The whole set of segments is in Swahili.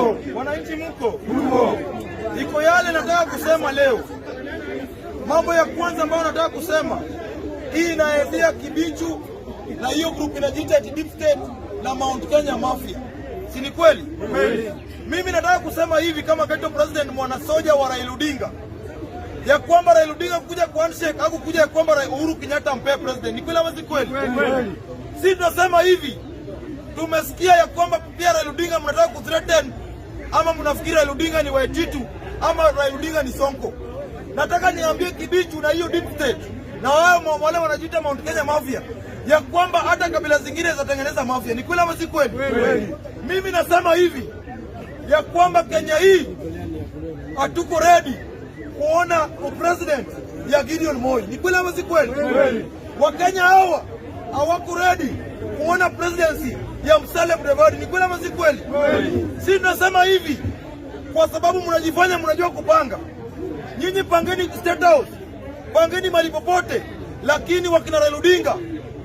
Ndio. Wananchi mko? Ndio. Iko yale nataka kusema leo. Mambo ya kwanza ambayo nataka kusema, hii inaelezea Kibichu na hiyo group inajiita Deep State na Mount Kenya Mafia. Si ni kweli? Kweli. Mimi nataka kusema hivi kama Ghetto President mwanasoja wa Raila Odinga, ya kwamba Raila Odinga kuja kwa handshake au kuja kwamba Uhuru Kenyatta mpe president. Ni kweli ama si kweli? Kweli. Sisi tunasema hivi. Tumesikia ya kwamba pia Raila Odinga mnataka kuthreaten ama mnafikiri Raila Odinga ni Waititu ama Raila Odinga ni Sonko. Nataka niambie Kibichu na hiyo Deep State na wao wale wanajiita Mount Kenya Mafia ya kwamba hata kabila zingine zitatengeneza mafia. Ni kweli ama si kweli? Kweli. Mimi nasema hivi ya kwamba Kenya hii hatuko ready kuona president ya Gideon Moi. Ni kweli ama si kweli? Kweli. Wakenya hawa hawako ready kuona presidency ya Musalia Mudavadi. Ni kweli ama si kweli? Kweli. Sisi tunasema hivi kwa sababu mnajifanya mnajua kupanga. Nyinyi pangeni State House, pangeni mahali popote, lakini wakina Raila Odinga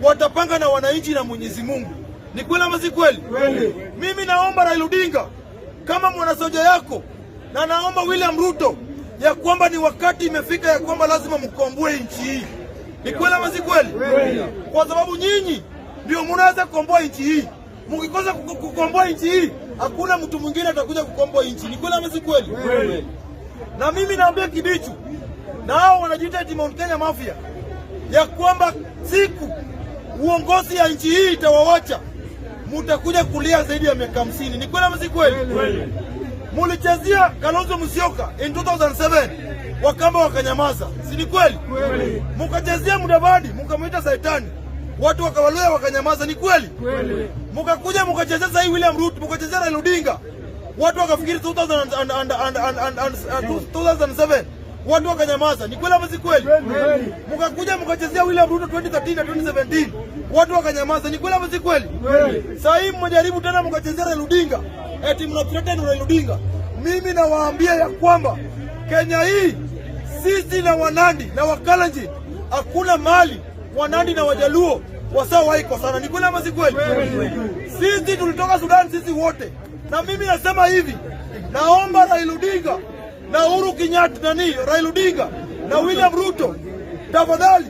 watapanga na wananchi na Mwenyezi Mungu. Ni kweli ama si kweli? Kweli. Mimi naomba Raila Odinga kama mwanasoja yako, na naomba William Ruto ya kwamba ni wakati imefika ya kwamba lazima mkomboe nchi hii. Ni kweli ama si kweli? Kweli. Kwa sababu nyinyi ndio mnaweza kukomboa nchi hii. Mkikosa kukomboa nchi hii, hakuna mtu mwingine atakuja kukomboa nchi. Ni kweli ama si kweli? Kweli. Na mimi naambia Kibichu na hao wanajiita Mount Kenya Mafia ya kwamba siku uongozi ya nchi hii itawawacha, mutakuja kulia zaidi ya miaka 50. Ni kweli ama si kweli? Kweli. Mulichezea Kalonzo Musyoka in 2007 Wakamba wakanyamaza. Si ni kweli? Kweli. Mukachezea Mudavadi mukamwita Saitani, watu wakawaluya wakanyamaza. Ni kweli? Kweli. Mukakuja mukachezea hii William Ruto, mukachezea Raila Odinga, watu wakafikiri 2007 watu wakanyamaza. Ni kweli ama si kweli? Kweli. Mukakuja mukachezea William Ruto 2013 na 2017 watu wakanyamaza. Ni kweli ama si kweli? Kweli. Sasa hii mmejaribu tena mukachezea Raila Odinga, eti mnathreaten Raila Odinga. Mimi nawaambia ya kwamba Kenya hii sisi na Wanandi na Wakalenjin hakuna mali Wanandi na Wajaluo wasawahi kwa sana. Ni kweli ama si kweli? Sisi tulitoka Sudan sisi wote. Na mimi nasema hivi, naomba Raila Odinga na Uhuru Kenyatta Raila Odinga na William Ruto, tafadhali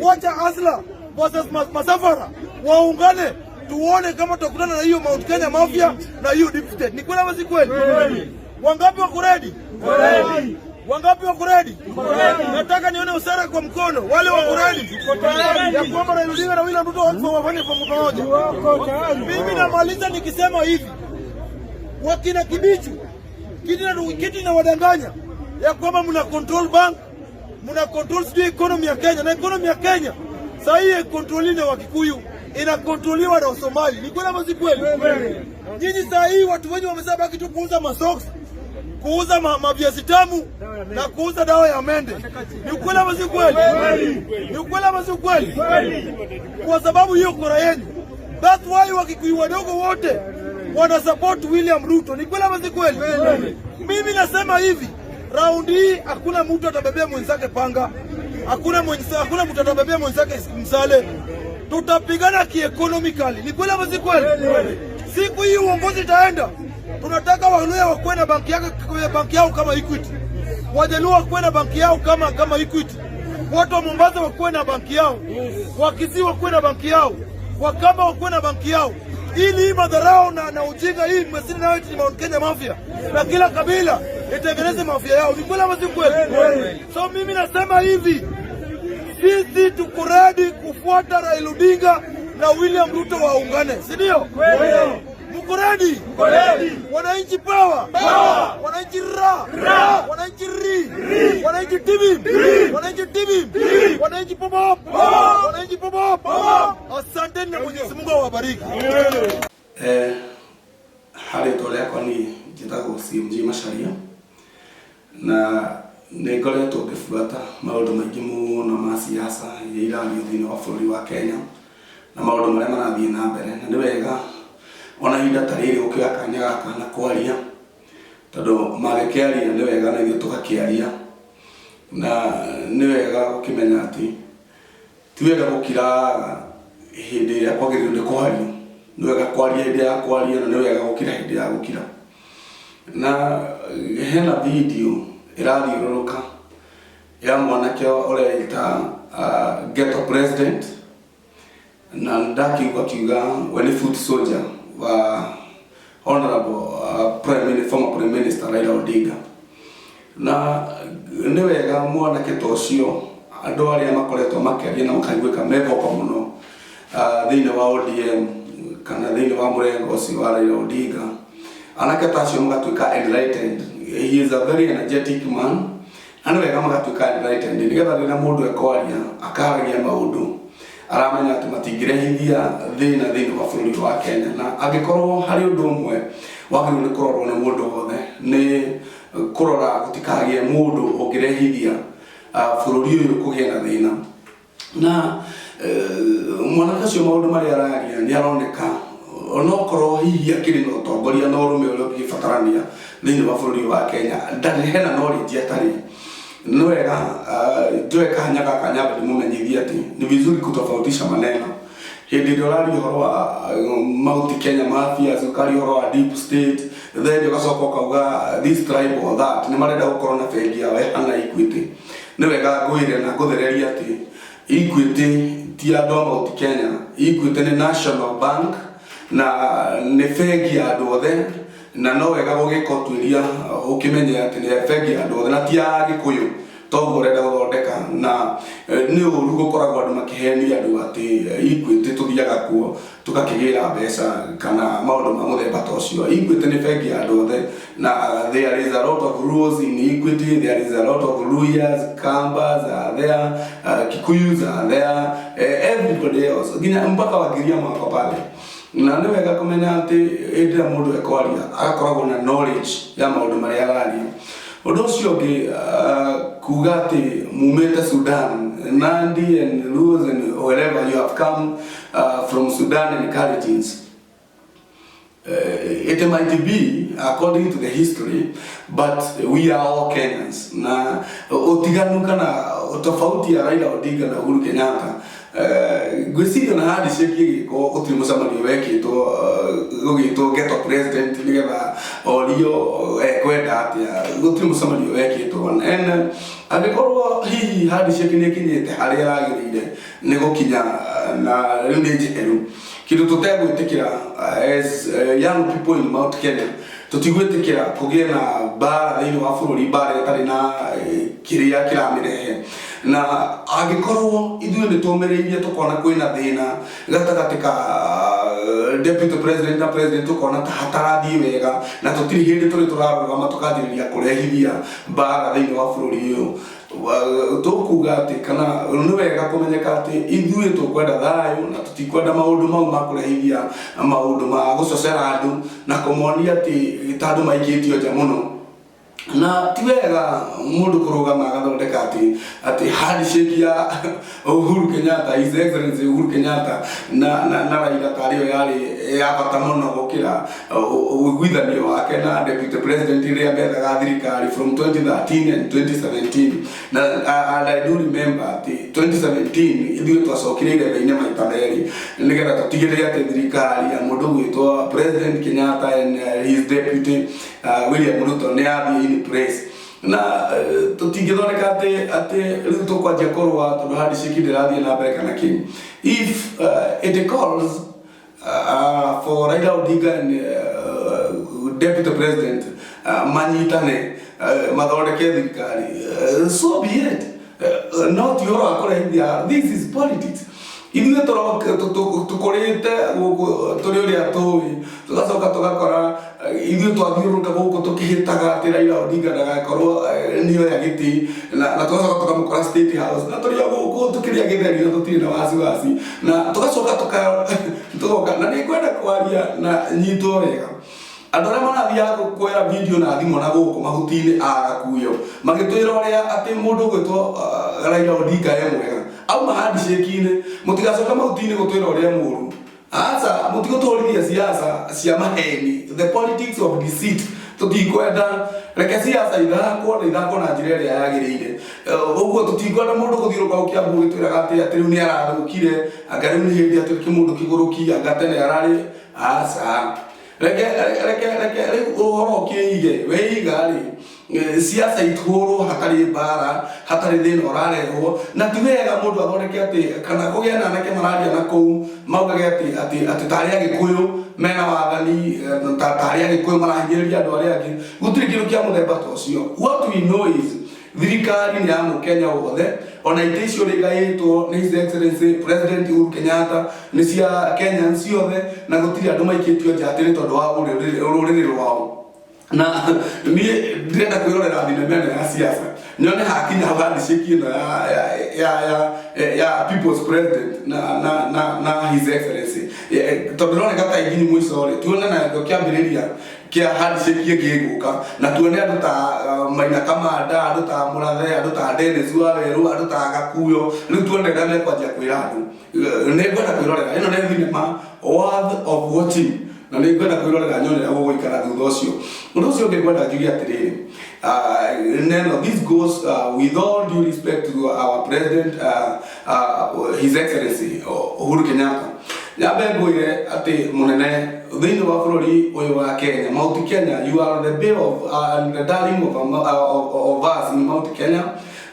wacha Asla versus Masafara waungane, tuone kama tutakutana na hiyo Mount Kenya Mafia na hiyo Deep State. Ni kweli ama si kweli? Wangapi wako ready? Kweli. Wangapi wako ready? Nataka nione usara kwa mkono. Wale wako ready? Ya kwamba Raila Odinga na William Ruto wafanye pamoja. Mimi namaliza nikisema hivi, wakina Kibichu kiti na wadanganya ya kwamba mna control bank, mna control economy ya Kenya, na economy ya Kenya sasa hii controlini wa Kikuyu inakontroliwa na Somali. Ni kweli ama si kweli? Nyinyi sasa hii watu wengi wamesema baki tu kuuza masocks, kuuza maviazi tamu na kuuza dawa ya mende. Ni kweli ama si kweli? Ni kweli ama si kweli? Kwa sababu hiyo kura yenu. That's why Wakikuyu wadogo wote wana support William Ruto. Ni kweli ama si kweli? Mimi nasema hivi, round hii hakuna mtu atabebea mwenzake panga. Hakuna mtu atabebea mwenzake msale. Tutapigana kieconomically. Ni kweli ama si kweli? Siku hii uongozi itaenda. Tunataka Waluya wakuwe na banki yao kama Equity. Wajaluo wakuwe na banki yao kama Equity. Watu wa Mombasa wakuwe na banki yao. Wakisii wakuwe na banki yao. Wakamba wakuwe na banki yao. Ili hii madharau na ujinga hii mmesini nayo eti Mount Kenya Mafia, na kila kabila itengeneze mafia yao. Ni kweli ama si kweli? So mimi nasema hivi, sisi tuko ready kufuata Raila Odinga na William Ruto waungane. Si ndio? Mko ready? Wananchi power. Wananchi ra. Wananchi ri. Wananchi tibim. Wananchi tibim. Wananchi pop. Wananchi pop. Asante na Mwenyezi Mungu awabariki. Hali toleko ni jitago CMG Macharia na nĩngoretwo ngĩbuata maũndũ maingĩ mũno ma siasa iria irathio thĩinĩ wa bũrũri wa Kenya na maũndũ marĩa marathiĩ na mbere, na nĩ wega ona ihinda ta rĩrĩ gũkĩoya kanya gaka na kwaria, tondũ magĩkĩaria nĩ wega na ithuĩ tũgakĩaria, na nĩ wega gũkĩmenya atĩ ti wega gũkira hĩndĩ ĩrĩa kwagĩrĩirwo nĩ kwaria, nĩ wega kwaria hĩndĩ ya kwaria, na nĩ wega gũkira hĩndĩ ya gũkira. na hena video irathiũrũrũka ya mwanake ũrĩa ita ghetto president, na ndakiuga kiuga we nĩ foot soldier wa honorable former prime minister Raila Odinga. Na nĩ wega mwanake ta ũcio andũ arĩa makoretwo makĩaria na makaiguĩka meboko mũno thĩinĩ wa ODM kana thĩinĩ wa mũrengo ũcio wa Raila Odinga, anake ta acio magatuĩka enlightened. He is a very energetic man. Nĩ wega magatuĩka enlightened nĩgetha rĩrĩa mũndũ ekwaria akaragia maũndũ aramenya atĩ matingĩrehithia thĩna thĩinĩ wa bũrũri wa Kenya, na angĩkorwo harĩ ũndũ ũmwe wagĩrĩirwo nĩ kũrorwo nĩ mũndũ wothe nĩ kũrora gũtikagĩe mũndũ ũngĩrehithia bũrũri ũyũ kũgĩa na thĩna. Na mwanake ũcio maũndũ marĩa araria nĩ aroneka onokorwo hihi akĩrĩ na ũtongoria na ũrũme ũrĩa ũngĩbatarania thĩinĩ wa bũrũri wa Kenya, ndarĩ hena knowledge atarĩ. Nĩ wega njoe kanya gaka nyambe ndĩmũmenyithie atĩ nĩ vizuri kutofautisha maneno. Hĩndĩ ĩrĩa ũraria ũhoro wa Mount Kenya Mafias, ũkaria ũhoro wa deep state, then ũgacoka ũkauga this tribe or that, nĩ marenda gũkorwo na bengi yao hana Equity. Nĩ wega ngwĩre na ngũthereria atĩ Equity ti andũ a Mount Kenya. Equity nĩ National Bank na nĩ bengi ya andũ othe, na no wega gũgĩka ũtuĩria ũkĩmenya atĩ nĩ bengi ya andũ othe na ti ya Gĩkũyũ toguo ũrenda gũthondeka. Na nĩ ũru gũkoragwo andũ makĩhenia andũ atĩ Equity tũthiaga kuo tũgakĩgĩra mbeca kana maũndũ ma mũthemba ta ũcio. Equity nĩ bengi ya andũ othe, na there is a lot of rules in Equity. There is a lot of Luyas, Kambas are there, Kikuyus are there, everybody else, nginya mpaka Wagiriama wako pale. Na nĩ wega kũmenya atĩ hĩndĩ ĩrĩa mũndũ ekwaria agakoragwo na knowledge ya maũndũ marĩa araria. Ũndũ ũcio ũngĩ kuga atĩ mumĩte Sudan, Nandi and Luos and wherever you have come from Sudan and Kalenjins, it might be according to the history, but we are all Kenyans. Na ũtiganu kana tofauti ya Raila Odinga na Uhuru Kenyatta gwĩciria na handshake ĩgĩkwo gũtirĩ mũcemanio wekĩtwo gũgĩtwo ghetto president nĩgetha orio ekwenda atĩa, gũtirĩ mũcemanio wekĩtwo. Angĩkorwo hihi handshake nĩ ĩkinyĩte harĩa yagĩrĩire nĩ gũkinya na rĩu nĩ njeheru, kĩndũ tũtegwĩtĩkĩra as young people in Mount Kenya, tũtigwĩtĩkĩra kũgĩe na mbara thĩinĩ wa bũrũri, mbara ĩtarĩ na kĩrĩa kĩramĩrehe. Na angĩkorwo ithuĩ nĩ tũmĩrĩirie tũkona kwĩna thĩna gatagatĩ ka deputy president na president, tũkona ta hatarathiĩ wega na tũtirĩ hĩndĩ tũrĩ tũrarũgama tũkanjĩrĩria kũrehithia mbara thĩinĩ wa bũrũri ũyũ, tũkuga atĩ kana nĩ wega kũmenyeka atĩ ithuĩ tũkwenda thayũ na tũtikwenda maũndũ mau ma kũrehithia maũndũ ma gũcocera andũ na kũmonia atĩ ta andũ maikĩtio nja mũno. Na ti wega mũndũ kũrũgama agathondeka atĩ handshake ya Uhuru Kenyatta, His Excellency Uhuru Kenyatta na Raila tarĩyo yarĩ ya bata mũno gũkĩra ũiguithanio wake na deputy president rĩrĩa methaga thirikari from 2013 and 2017. And I do remember atĩ 2017 ithuĩ twacokire irebe-inĩ maita merĩ nĩgetha tũtigĩrĩre atĩ thirikari ya mũndũ gwĩtwo President Kenyatta and his deputy William Ruto nĩ yathiĩ in place. Na tũtingĩthondeka atĩ rĩu tũkwanjia kũrũa tondũ handshake ndĩrathiĩ na mbere kana kĩ. If it calls for Raila Odinga and deputy president manyitane mathondeke thirikari, so be it. No ti ũhoro wa kũrehithia, this is politics. Ithuĩ tũkũrĩte gũkũ tũrĩ ũrĩa tũĩ, tũgacoka tũgakora ithuĩ twathiũrũrũka gũkũ tũkĩhĩtaga atĩ Raila Odinga ndagakorwo nĩoya gĩtĩ, na tũgacoka tũkamũkora State House, na tũrĩ gũkũ tũkĩrĩa gĩtheri na tũtirĩ na wasiwasi, na tũgacoka tũgoka. Na nĩ kwenda kwaria na nyitwo wega. Andũ arĩa marathiaga kuoya video na thimũ na gũkũ mahuti-inĩ agakuo magĩtwĩra ũrĩa atĩ mũndũ gwĩtwo Raila Odinga e mwega auma handshake-inĩ, mũtigacoka mahuti-inĩ gũtwĩra ũrĩa mũru. Aca mũtigũtũrithia siasa cia maheni, the politics of deceit. Tũtikwenda reke siasa ithakwo na njĩra ĩrĩa yagĩrĩire. Ũguo tũtikwenda mũndũ gũthiũrũka ũkĩambu gĩtwĩraga atĩ rĩu nĩ arathũkire, anga rĩu nĩ hĩndĩ atĩ mũndũ kĩgũrũki, anga tene ararĩ. Aca reke uhoro kiige weiga ri siasa ituro hatari bara hatari thina urarehwo na ti wega mundu athondeke ati kana kugia na anake mararia na kou maugage ati tari agikuyu mena wathani tari agikuyu marahingiriria andu aria angi gutiri kindu kia muthemba ta ucio. What we know is thirikari ni ya Mukenya wothe ona ite icio rigaitwo ni His Excellency President Uhuru Kenyatta ni cia Kenya ciothe na gutiri andu maikitio njatiri tondu wa ururiri rwao na ni ndirenda kwirorera thinema ya siasa nyone hakinya handshake ino ya people's president na His Excellency tondu roneka ta igini mwico ri tuone na ndo kiambiriria kia handshake giguka na tuone andu ta Maina Kamanda andu ta Murathe andu ta Dennis Waweru andu ta Gakuyo riu tuone ndame kwanjia kwira andu ne ngwenda kwirorera ino ne thinema worth of watching na ni ngwenda kwirorera nyone abo goikara thutha ucio undu ucio ngwenda njugi atiriri this goes with all due respect to our president His Excellency Uhuru Kenyatta. Nyabe ngwire ati munene thini wa bururi uyu wa Kenya Mount Kenya, you are the bay of and the darling of us in Mount Kenya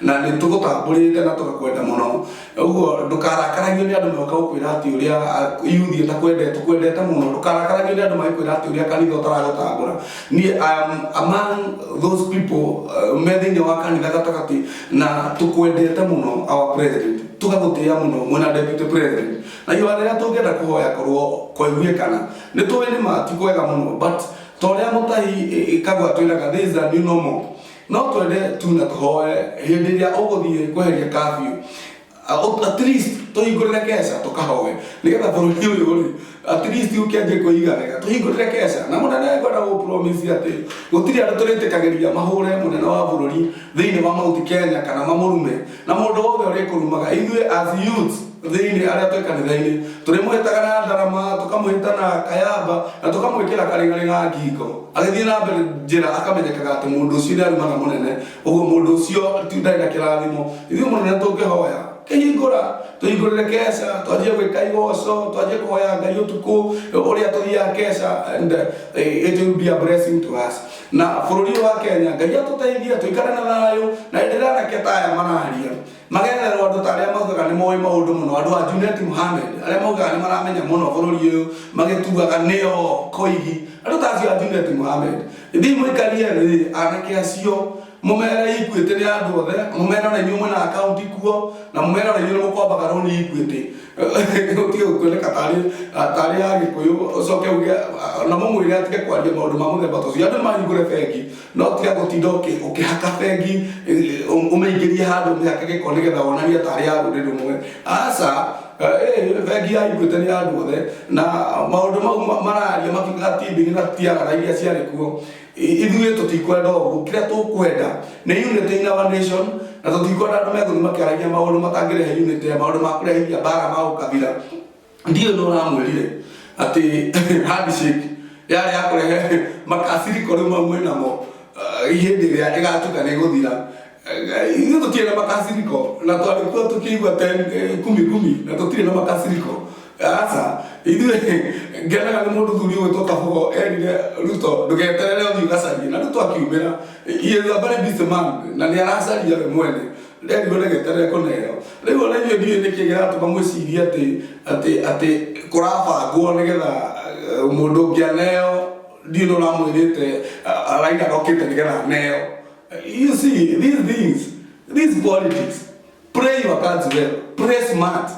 na ni tugutamburite na tugakwenda muno uguo ndukarakaragio ni andu moka ukwira ati uria yuthi tukwendete muno ndukarakaragio ni andu maikwira ati uria kanitha utaragutambura ni I am among those people methini wa kanitha gatakati na tukwendete muno our president tugagutia muno mwena deputy president na yo aria tungenda kuhoya korwo kwaiguikana ni tuwe ni mati kwega muno but toria mutahi kagwa twiraga there is a new normal no twende tuna tuhoe hindi ria uguthie kweheria curfew at least tuhingurire kesha tukahoe nigetha bururi uyu ri at least ukianjie kuiga wega tuhingurire kesha na munene ngwenda gu promise ati gutiri andu turitikagiria mahure munene wa bururi thiini wa Mount Kenya kana mamurume na mundu wothe uri kurumaga ithuĩ as youths thiini aria twi kanitha-ini turimuhitaga na ndarama tukamuhita na kayamba na tukamwikira karingari na ngingo agithie na mbere njira akamenyekaga ati mundu ucio ni arumaga munene uguo mundu ucio ti ndari na kirathimo ithuĩ munene tungihoya kihingura tuhingurire kesha twajie gwika igoco twajie kuhoya Ngai utuku uria tuthiaga kesha and it will be a blessing to us na bururi wa Kenya Ngai atuteithie tuikare na thayu na endelea na ketaya mararia magetherwo andu ta aria maugaga ni moi maundu muno andu a Junet Mohammed aria maugaga ni maramenya muno bururi uyu magitugaga nio koigi andu ta acio a Junet Mohammed ithi muikarie ri anake acio mumera ikuite ni andu othe mumera na nyumu na account kuo na mumera na nyumu kwa bagaroni ikuite utige kuoneka tari ya Gikuyu ucoke uge na mumwire atige kwaria maundu ma muthemba tucio andu mahingure bengi no tiga gutinda ukihaka bengi umeingirie handu mihaka giko nigetha wonania tari ya ruriri rumwe aca bengi ya ikuite ni andu othe na maundu mau mararia makiuga timbingi na tiagara iria ciari kuo ithuĩ tutikwenda ũguo kĩrĩa tũkwenda nĩ unity in our nation na tutikwenda andũ megũthiĩ makĩaragia maũndũ matangĩrehe unity ya maũndũ ma kũrehithia mbara ma ũkabira ndiũ nĩ ũramwĩrire atĩ handshake yarĩ ya kũrehe makasiriko rĩu mamwe namo hĩndĩ ĩrĩa ĩgatuĩka nĩ ĩgũthira ithuĩ tũtirĩ na makasiriko na twarĩ kuo tũkĩigua 10 na tũtirĩ na makasiriko aca ithuĩ ngenaga nĩ mũndũ thuri ũgwĩtwo Kabogo erire Ruto ndũgeterere ũthiĩ ũgacarie na Ruto akiumĩra he is a very busy man na nĩ aracaria we mwene nderirwo ndegeterere kũneo rĩu ona ithuĩ ndiũĩ nĩkĩ kĩratũma mwĩcirie atĩ kũrabangwo nĩgetha mũndũ ũngĩ aneo ndiũĩ nĩ ũramwĩrĩte Raila rokĩte nĩgetha aneo. You see these things, these politics, pray your cards well, pray smart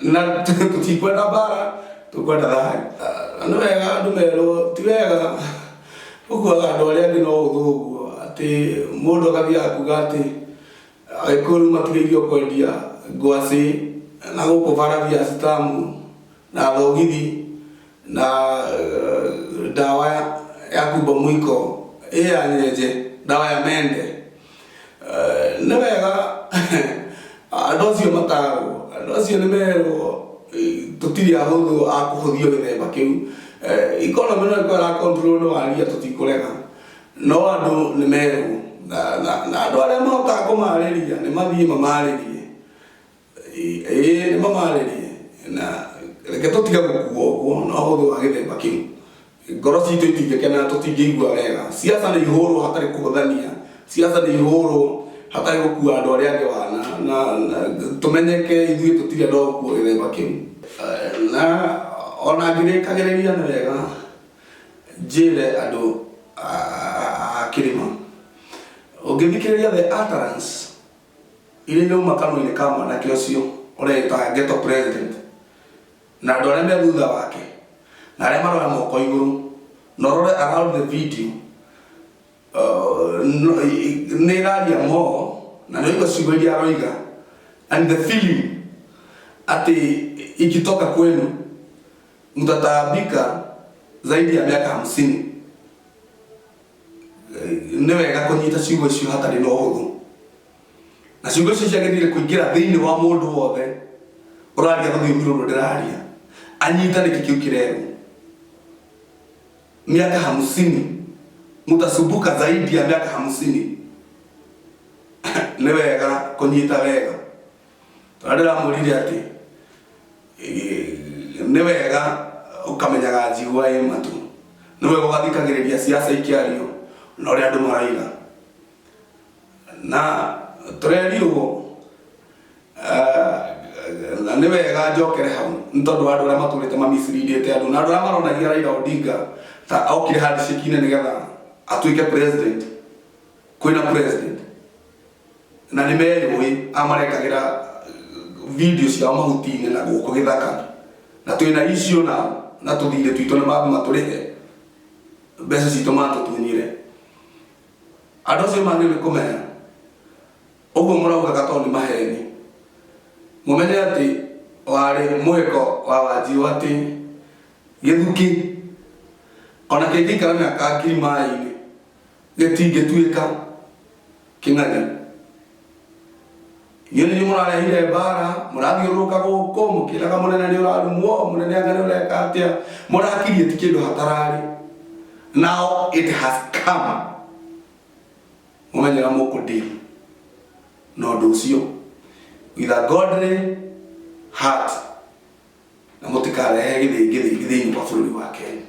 na tutikwenda bara tukwenda thayu andu wega andu merwo ti wega ukuaga andu aria angĩ no ũthũguo atĩ mũndũ agathia akuga atĩ Agĩkũyũ matigĩirio kwendia ngwacĩ na gũkũ bara via stamu na thogithi na dawa ya kumba mwiko ya nyenje dawa ya mende nĩ wega andũ acio matarwo andũ acio nĩ merwo tũtirĩ ahũthũ a kũhũthio gĩthemba kĩu economy no ĩkorwo control no waria tũtikũrega no andũ nĩ merwo na andũ arĩa mahotaga kũmarĩria nĩ mathiĩ mamarĩrie nĩ mamarĩrie na reke tũtige gũkuo ũguo no ũhũthũ wa gĩthemba kĩu ngoro citũ itingĩkena tũtingĩigua wega. Siasa nĩ ihũrwo hatarĩ kũhũthania, siasa nĩ ihũrwo hatarĩ gũkua andũ arĩa angĩ wana na tũmenyeke ithuĩ tũtirĩ andũ akuo gĩthemba kĩu. Na ona ngĩrĩkagĩrĩria nĩ wega njĩre andũ a Kĩrĩma, ũngĩthikĩrĩria the utterance iria irauma kanua-inĩ ka mwanake ũcio ũreta ghetto president na andũ arĩa me thutha wake na arĩa maroya moko igũrũ na ũrore around the video, nĩ ĩraria mo na nĩ ũigua ciugo iria aroiga and the feeling ati ikitoka kwenu mtataabika zaidi ya miaka 50. Nĩ wega kũnyita ciugo icio hatarĩ na ũhũthũ, na ciugo icio ciagĩrĩire kũingĩra thĩinĩ wa mũndũ wothe ũraria rũthiomi rũrũ ndĩraria, anyita nĩkĩ kĩu kĩrerwo. Miaka 50 mtasumbuka zaidi ya miaka 50. Nĩ wega kũnyita wega. Tondũ mũrire atĩ nĩ wega ũkamenyaga njigua ĩ matu, nĩ wega ũgathikagĩrĩria siasa ikĩario na ũrĩa andũ maraiga. Na tũrerirwo na nĩ wega njokere hau nĩ tondũ andũ arĩa matũrĩte mamicirindĩte andũ na andũ arĩa maronagia Raila Odinga ta okire handshake-inĩ nĩgetha atuĩke president, kwĩna president na nĩ meũĩ amarekagĩra video ciao mahuti-inĩ na gũkũ gĩthaka na twĩna icio na tũthirĩ twitũ nĩ mambe matũrĩhe mbeca citũ matũtunyire. Andũ acio magĩrĩire kũmenya ũguo mũraugaga tondũ nĩ maheni, mũmenye atĩ warĩ mũhĩko wa Wanjiru atĩ Gĩthuki ona kĩngĩikara mĩaka 1000 maĩ-inĩ gĩtingĩtuĩka kĩng'ang'i. Yeye nĩ mũrarehire mbara, mũrathiũrũrũka gũkũ mũkĩraga mũnene nĩ ũrarumwo, mũnene anga nĩ ũreka atĩa, mũrakirie ti kĩndũ hatararĩ. Now it has come. Mũmenyera mũkũdeal na ũndũ ũcio with a godly heart na mũtikarehe gĩthĩngithĩngĩ thĩinĩ wa bũrũri wa Kenya.